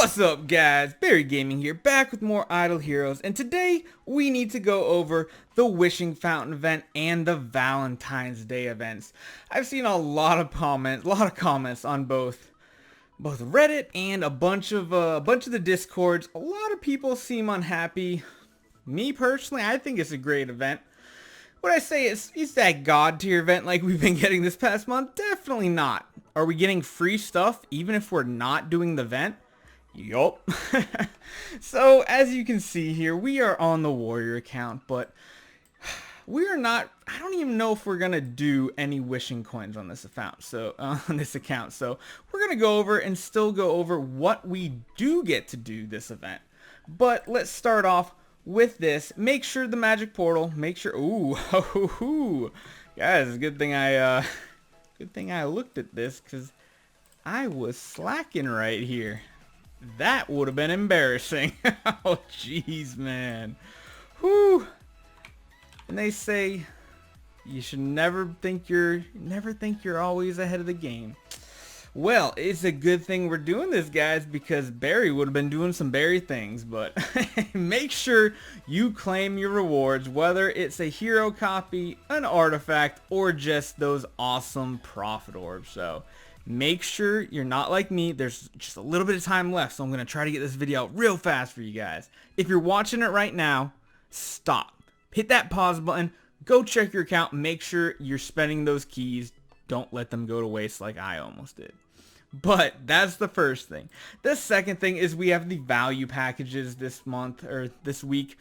What's up, guys? Barry Gaming here, back with more Idle Heroes, and today we need to go over the Wishing Fountain event and the Valentine's Day events. I've seen a lot of comments on both Reddit and a bunch of the Discords. A lot of people seem unhappy. Me personally, I think it's a great event. Would I say it's that god tier event like we've been getting this past month? Definitely not. Are we getting free stuff even if we're not doing the event? Yup. So as you can see here, we are on the warrior account, but we are not. I don't even know if we're gonna do any wishing coins on this account. So we're gonna go over and still go over what we do get to do this event. But let's start off with this. Make sure the magic portal. Make sure. Ooh, guys, good thing I looked at this because I was slacking right here. That would have been embarrassing. Oh, jeez, man. Whew. And they say you should never think you're always ahead of the game. Well, it's a good thing we're doing this, guys, because Barry would have been doing some Barry things. But make sure you claim your rewards, whether it's a hero copy, an artifact, or just those awesome profit orbs. So make sure you're not like me. There's just a little bit of time left, so I'm going to try to get this video out real fast for you guys. If you're watching it right now, stop. Hit that pause button. Go check your account. Make sure you're spending those keys. Don't let them go to waste like I almost did. But that's the first thing. The second thing is we have the value packages this month, or this week.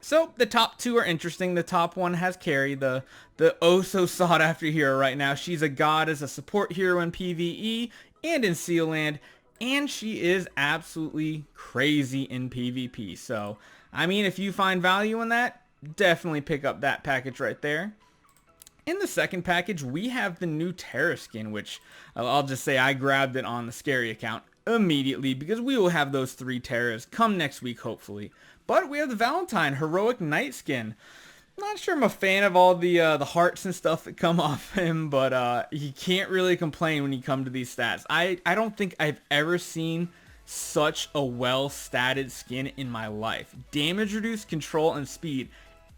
So the top two are interesting. The top one has Skerei, the oh so sought after hero right now. She's a god as a support hero in PvE and in Sealand, and she is absolutely crazy in PvP. So, I mean, if you find value in that, definitely pick up that package right there. In the second package, we have the new Terra skin, which I'll just say I grabbed it on the Skerei account immediately because we will have those 3 Terras come next week, hopefully. But we have the Valentine Heroic Knight skin. Not sure I'm a fan of all the hearts and stuff that come off him, but you can't really complain when you come to these stats. I don't think I've ever seen such a well-statted skin in my life. Damage reduced, control, and speed.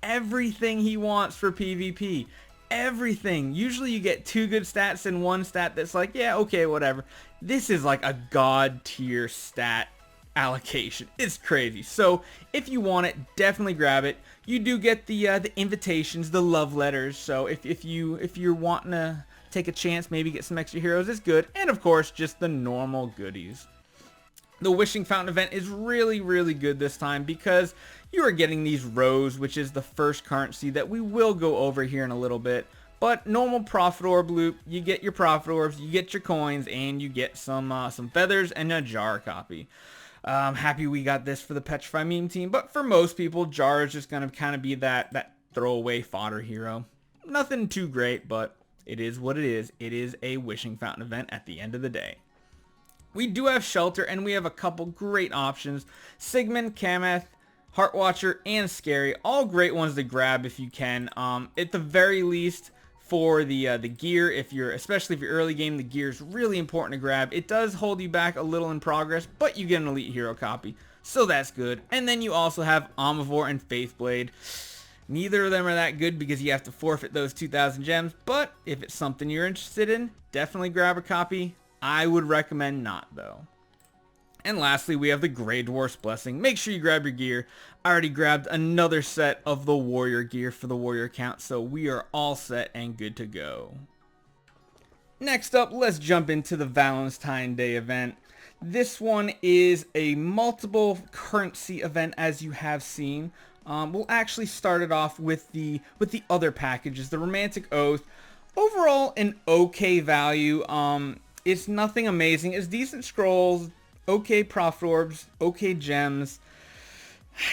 Everything he wants for PvP. Everything. Usually you get 2 good stats and 1 stat that's like, yeah, okay, whatever. This is like a god tier stat allocation. It's crazy. So if you want it, definitely grab it. You do get the invitations, the love letters. So if you're wanting to take a chance, maybe get some extra heroes, it's good. And of course, just the normal goodies. The Wishing Fountain event is really, really good this time because you are getting these rows, which is the first currency that we will go over here in a little bit. But normal profit orb loop, you get your profit orbs, you get your coins, and you get some feathers and a jar copy. I'm happy we got this for the Petrify meme team, but for most people, jar is just going to kind of be that throwaway fodder hero. Nothing too great, but it is what it is. It is a Wishing Fountain event at the end of the day. We do have Shelter, and we have a couple great options. Sigmund, Kameth, Heartwatcher, and Skerei. All great ones to grab if you can. At the very least, for the gear, especially if you're early game, the gear is really important to grab. It does hold you back a little in progress, but you get an elite hero copy, so that's good. And then you also have Omnivore and Faithblade. Neither of them are that good because you have to forfeit those 2,000 gems, but if it's something you're interested in, definitely grab a copy. I would recommend not, though. And lastly, we have the Grey Dwarf's Blessing. Make sure you grab your gear. I already grabbed another set of the Warrior gear for the Warrior account, so we are all set and good to go. Next up, let's jump into the Valentine's Day event. This one is a multiple currency event, as you have seen. We'll actually start it off with the other packages. The Romantic Oath. Overall, an okay value. It's nothing amazing. It's decent scrolls, okay profit orbs, okay gems.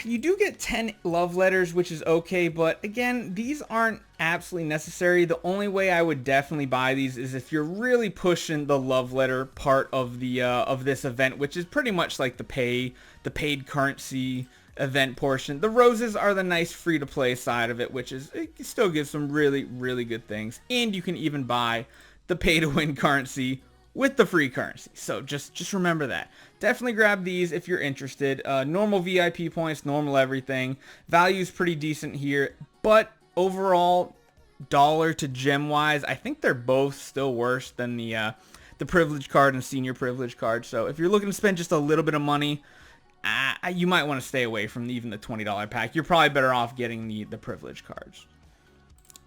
You do get 10 love letters, which is okay, but again, these aren't absolutely necessary. The only way I would definitely buy these is if you're really pushing the love letter part of the of this event, which is pretty much like the paid currency event portion. The roses are the nice free to play side of it, which is, it still gives some really, really good things. And you can even buy the pay to win currency with the free currency. So just remember that. Definitely grab these if you're interested. Normal VIP points, normal everything. Value's pretty decent here, but overall, dollar to gem wise, I think they're both still worse than the privilege card and senior privilege card. So if you're looking to spend just a little bit of money, you might want to stay away from even the $20 pack. You're probably better off getting the privilege cards.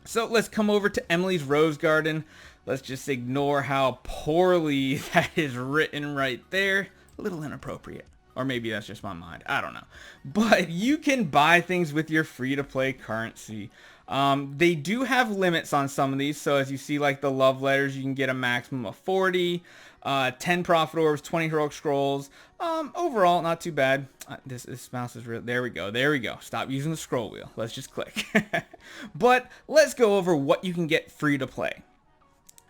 So let's come over to Emily's Rose Garden. Let's just ignore how poorly that is written right there. A little inappropriate. Or maybe that's just my mind. I don't know. But you can buy things with your free-to-play currency. They do have limits on some of these. So as you see, like the love letters, you can get a maximum of 40. 10 Prophet Orbs, 20 Heroic Scrolls. Overall, not too bad. This mouse is real. There we go. Stop using the scroll wheel. Let's just click. But let's go over what you can get free to play.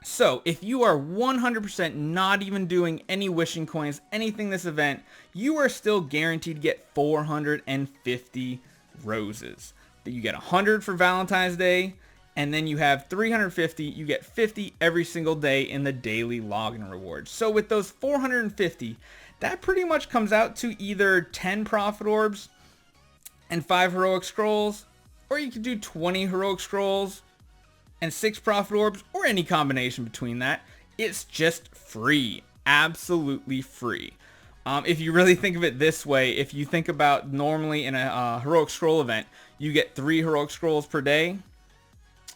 So if you are 100% not even doing any wishing coins, anything this event, you are still guaranteed to get 450 roses. You get 100 for Valentine's Day, and then you have 350. You get 50 every single day in the daily login rewards. So with those 450, that pretty much comes out to either 10 Prophet Orbs and 5 Heroic Scrolls, or you could do 20 Heroic Scrolls and 6 Prophet Orbs, or any combination between that. It's just free. Absolutely free. If you really think of it this way, if you think about normally in a Heroic Scroll event, you get 3 Heroic Scrolls per day.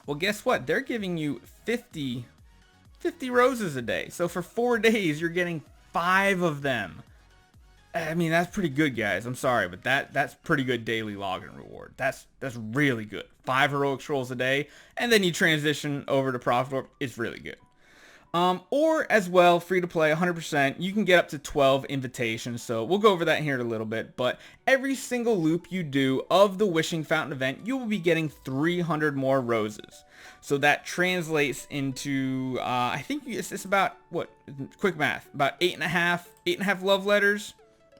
Well, guess what? They're giving you 50 roses a day. So for 4 days, you're getting 5 of them. I mean, that's pretty good, guys. I'm sorry, but that's pretty good daily login reward. That's really good. 5 Heroic Scrolls a day, and then you transition over to Prophet Orb. It's really good. Or as well, free to play, 100%, you can get up to 12 invitations. So we'll go over that here in a little bit. But every single loop you do of the Wishing Fountain event, you will be getting 300 more roses. So that translates into, I think it's about, what, quick math, about 8.5 love letters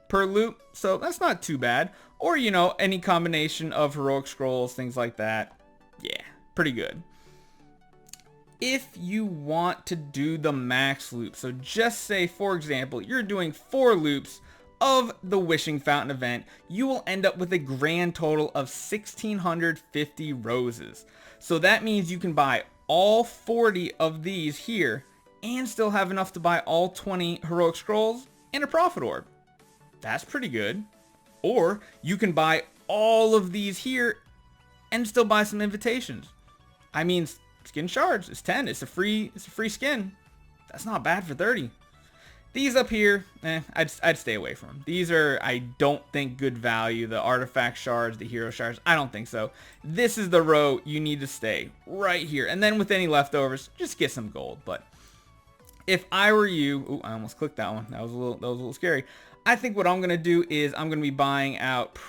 per loop. So that's not too bad. Or, you know, any combination of Heroic Scrolls, things like that. Yeah, pretty good. If you want to do the max loop, so just say, for example, you're doing 4 loops of the Wishing Fountain event, you will end up with a grand total of 1,650 roses. So that means you can buy all 40 of these here and still have enough to buy all 20 Heroic Scrolls and a Prophet Orb. That's pretty good. Or you can buy all of these here and still buy some invitations. I mean, skin shards, it's 10. It's a free skin. That's not bad for 30. These up here, I'd stay away from them. These are, I don't think, good value. The artifact shards, the hero shards, I don't think so. This is the row you need to stay right here. And then with any leftovers, just get some gold. But if I were you, ooh, I almost clicked that one. That was a little scary. I think what I'm gonna do is I'm gonna be buying out.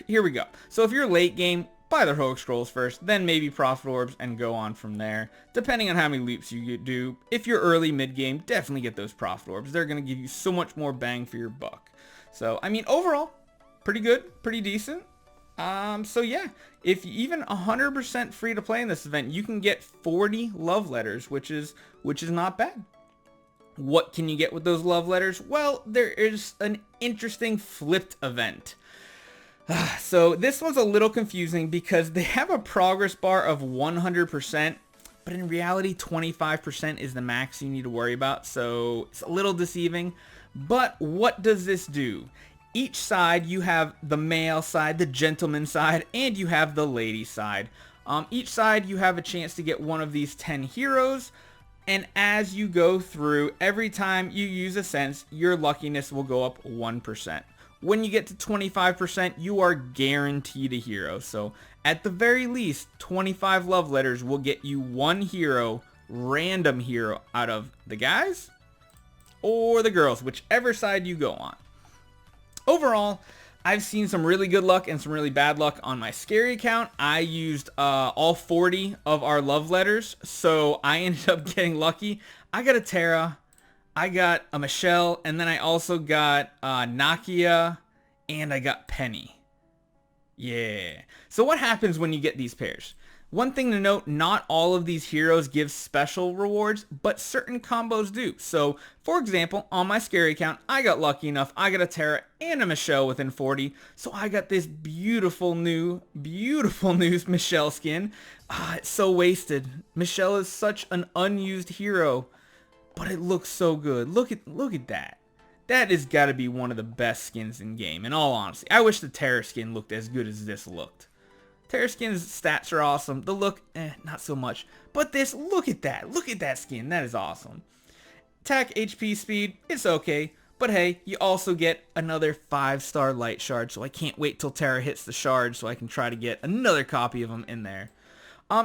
Here we go. So if you're late game, buy the Heroic Scrolls first, then maybe Prophet Orbs, and go on from there, depending on how many loops you do. If you're early mid-game, definitely get those Prophet Orbs. They're going to give you so much more bang for your buck. So, I mean, overall, pretty good, pretty decent. So yeah, if you even 100% free to play in this event, you can get 40 love letters, which is not bad. What can you get with those love letters? Well, there is an interesting flipped event. So this one's a little confusing because they have a progress bar of 100%, but in reality 25% is the max you need to worry about, so it's a little deceiving. But what does this do? Each side, you have the male side, the gentleman side, and you have the lady side. Each side you have a chance to get one of these 10 heroes, and as you go through, every time you use a sense, your luckiness will go up 1%. When you get to 25%, you are guaranteed a hero. So at the very least, 25 love letters will get you one hero, random hero, out of the guys or the girls, whichever side you go on. Overall, I've seen some really good luck and some really bad luck on my Skerei account. I used all 40 of our love letters, so I ended up getting lucky. I got a Terra, I got a Michelle, and then I also got Nakia, and I got Penny. Yeah. So what happens when you get these pairs? One thing to note, not all of these heroes give special rewards, but certain combos do. So, for example, on my Skerei account, I got lucky enough, I got a Terra and a Michelle within 40, so I got this beautiful new Michelle skin. It's so wasted. Michelle is such an unused hero, but it looks so good. Look at that. That has got to be one of the best skins in game, in all honesty. I wish the Terra skin looked as good as this looked. Terra skin's stats are awesome. The look, not so much. But this, look at that. Look at that skin. That is awesome. Attack, HP, speed, it's okay. But hey, you also get another 5-star light shard. So I can't wait till Terra hits the shard so I can try to get another copy of them in there.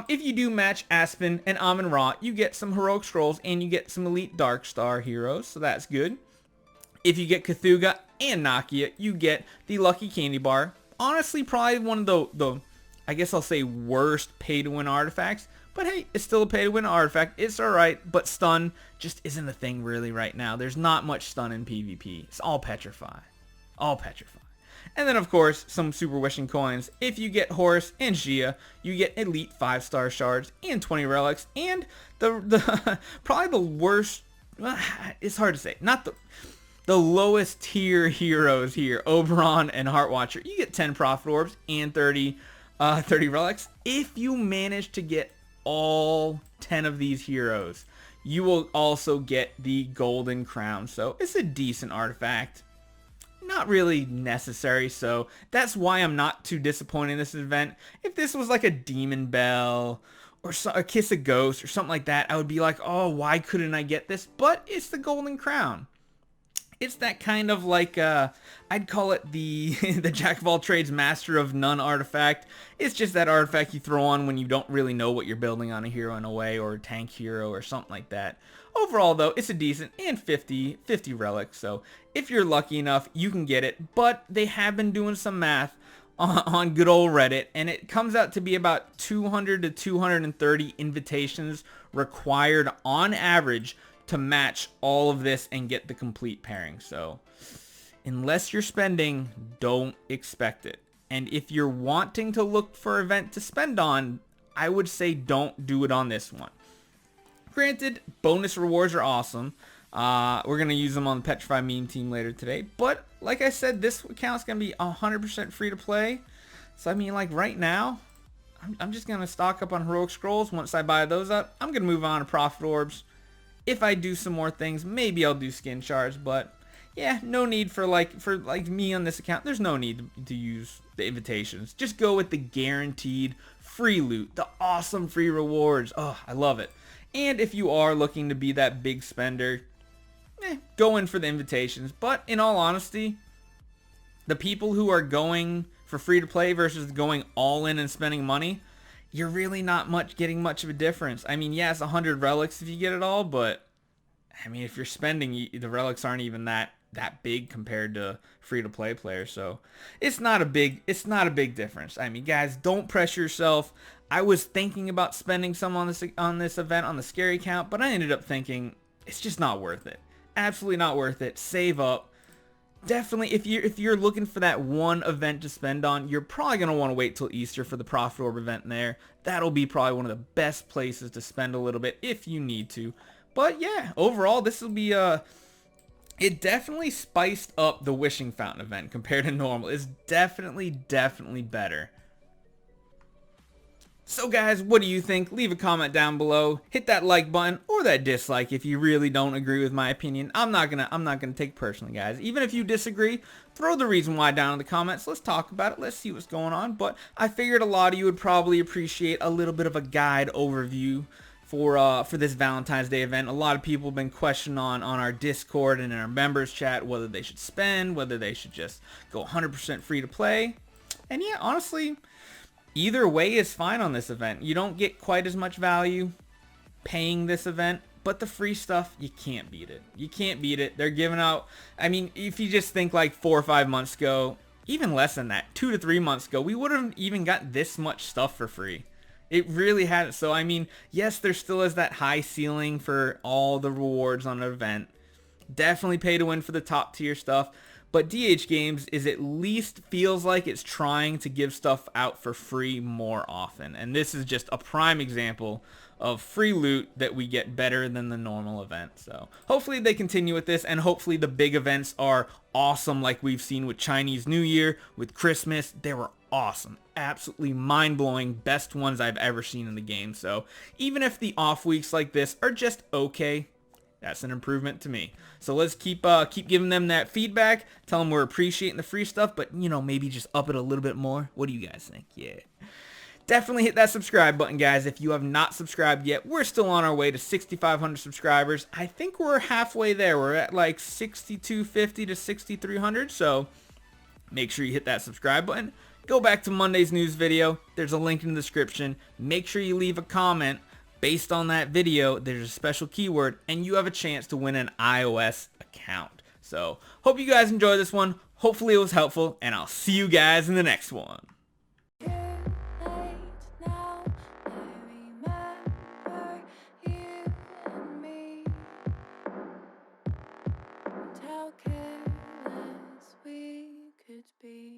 If you do match Aspen and Amon-Ra, you get some heroic scrolls and you get some elite Dark Star heroes. So that's good. If you get Cthulhu and Nakia, you get the Lucky Candy Bar. Honestly, probably one of the I guess I'll say worst pay-to-win artifacts, but hey, it's still a pay-to-win artifact. It's alright, but stun just isn't a thing really right now. There's not much stun in PvP. It's all Petrify. All Petrify. And then, of course, some Super Wishing Coins. If you get Horus and Gia, you get elite 5-star shards and 20 relics, and the probably the worst, it's hard to say, not the lowest tier heroes here, Oberon and Heartwatcher. You get 10 Prophet Orbs and 30 relics. If you manage to get all 10 of these heroes, you will also get the Golden Crown. So it's a decent artifact. Not really necessary, so that's why I'm not too disappointed in this event. If this was like a Demon Bell or a Kiss of Ghost or something like that, I would be like, oh, why couldn't I get this? But it's the Golden Crown. It's that kind of like, I'd call it the the Jack of all trades, master of none artifact. It's just that artifact you throw on when you don't really know what you're building on a hero in a way, or a tank hero or something like that. Overall though, it's a decent, and 50 relics, so if you're lucky enough, you can get it. But they have been doing some math on good old Reddit, and it comes out to be about 200 to 230 invitations required on average to match all of this and get the complete pairing. So unless you're spending, don't expect it. And if you're wanting to look for an event to spend on, I would say don't do it on this one. Granted, bonus rewards are awesome. We're going to use them on the Petrify meme team later today. But like I said, this account's going to be 100% free to play. So I mean, like right now, I'm just going to stock up on heroic scrolls. Once I buy those up, I'm going to move on to Prophet Orbs. If I do some more things, maybe I'll do skin shards, but yeah, no need for me on this account. There's no need to use the invitations. Just go with the guaranteed free loot, the awesome free rewards. Oh, I love it. And if you are looking to be that big spender, go in for the invitations. But in all honesty, the people who are going for free to play versus going all in and spending money, you're really not getting much of a difference. I mean, yeah, it's 100 relics if you get it all, but I mean, if you're spending, the relics aren't even that big compared to free-to-play players. So it's not a big difference. I mean, guys, don't pressure yourself. I was thinking about spending some on this event on the Skerei account, but I ended up thinking it's just not worth it. Absolutely not worth it. Save up. Definitely, if you're looking for that one event to spend on, you're probably going to want to wait till Easter for the Prophet Orb event there. That'll be probably one of the best places to spend a little bit if you need to. But yeah, overall, this will be it definitely spiced up the Wishing Fountain event compared to normal. It's definitely better. So guys, what do you think? Leave a comment down below. Hit that like button or that dislike if you really don't agree with my opinion. I'm not gonna take it personally, guys. Even if you disagree, throw the reason why down in the comments. Let's talk about it. Let's see what's going on. But I figured a lot of you would probably appreciate a little bit of a guide overview for this Valentine's Day event. A lot of people have been questioning on our Discord and in our members chat whether they should spend, whether they should just go 100% free to play. And yeah, honestly, either way is fine on this event. You don't get quite as much value paying this event, but the free stuff, you can't beat it. You can't beat it. They're giving out, I mean, if you just think like 4 or 5 months ago, even less than that, 2 to 3 months ago, we wouldn't even got this much stuff for free. It really hadn't. So, I mean, yes, there still is that high ceiling for all the rewards on an event. Definitely pay to win for the top tier stuff. but DH Games is at least feels like it's trying to give stuff out for free more often. And this is just a prime example of free loot that we get better than the normal event. So hopefully they continue with this, and hopefully the big events are awesome like we've seen with Chinese New Year, with Christmas. They were awesome. Absolutely mind-blowing. Best ones I've ever seen in the game. So even if the off weeks like this are just okay, that's an improvement to me. So let's keep giving them that feedback. Tell them we're appreciating the free stuff, but maybe just up it a little bit more. What do you guys think? Yeah. Definitely hit that subscribe button, guys. If you have not subscribed yet, we're still on our way to 6,500 subscribers. I think we're halfway there. We're at like 6,250 to 6,300. So make sure you hit that subscribe button. Go back to Monday's news video. There's a link in the description. Make sure you leave a comment based on that video. There's a special keyword, and you have a chance to win an iOS account. So hope you guys enjoyed this one. Hopefully it was helpful, and I'll see you guys in the next one. How careless we could be.